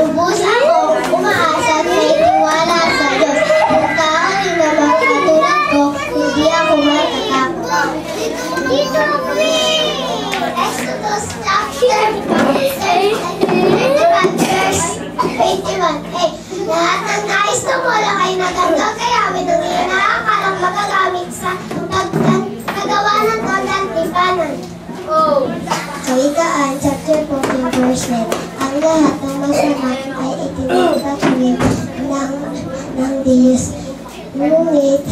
Lubos ako, umaasa at may tiwala sa Diyos. Kung kahoy na mga katulad ko, hindi ako matatakot. Dito ako Exodus chapter 21 verse 21. Lahat ng nais na wala ay naganda, kaya ng iyon nakakalang magagamit sa kagawa ng tandang tipanan. Kawikaan, chapter 14, verse 9. Ang lahat ng masama ay itinatawid ng Diyos. Ngunit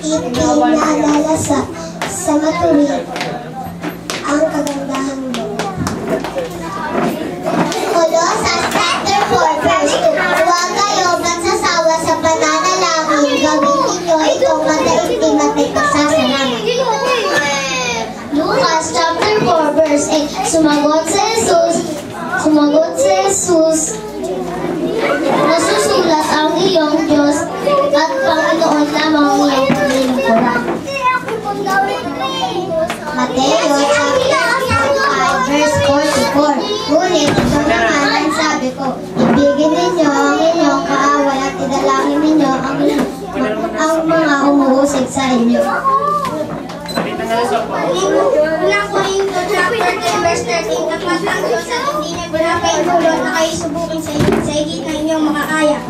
itinalala sa matuwid ang kagandahan mo. Colossus chapter 4, verse 2. Huwag kayo magsasawa sa pananalangin. Gawin ninyo itong mataimtim at may pagsasalamat. Lucas chapter 4, verse 8. Sumagot si Jesus, nasusulat ang iyong Diyos at Panginoon lamang iyong pinilingkuran. Mateo chapter 5, verse 44. Ngunit ito naman ang sabi ko, ibigin ninyo ang inyong kaaway at idalangin ninyo ang mga umuusig sa inyo. Ulang Korinto chapter 10, verse 13. Kapag ang Diyos at hindi niya pinapahintulot na kayo subukin sa higit na inyong mga kaya.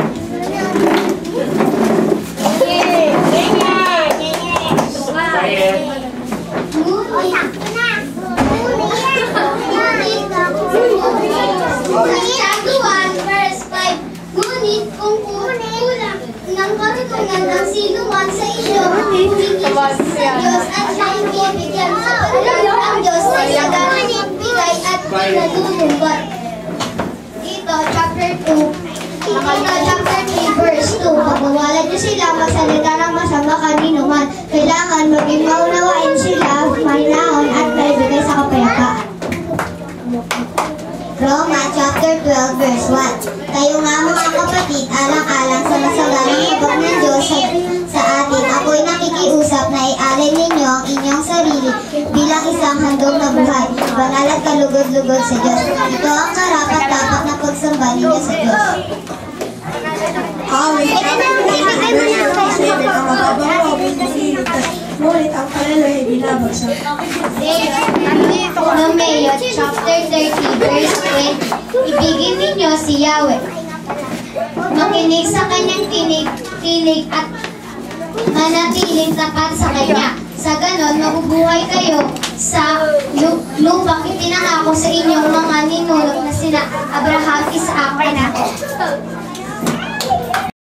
Ngunit kung kulang ng karunungan ng sinuman sa inyo, humingin sa Diyos at siya hindi bigyan sa pagkakas ang Diyos na ilagang magbigay at pinalulungkot. Dito, chapter 3, verse 2. Pagbawalan niyo sila magsalita ng masama kanino man. Kailangan maging maunawain sila, mahinahon at maibigay sa kapayapaan. Roma chapter 12, verse 1. Kayo nga mga kapatid, alang-alang sa masaganang habag ng Diyos sa atin, ako'y nakikiusap na ialin ninyo ang inyong sarili bilang isang handog na buhay, banal at kalugod-lugod sa Diyos. Ito ang karapat-dapat na pagsamba ninyo sa Diyos. Ngunit ang kaluluwa ay binabagsak. Romeo chapter 30, verse 20. Ibigin ninyo si Yahweh. Makinig sa kanyang tinig at manatiling tapat sa kanya. Sa ganon, mabubuhay kayo sa lupang itinangako sa inyong mga ninulong na sina Abraham,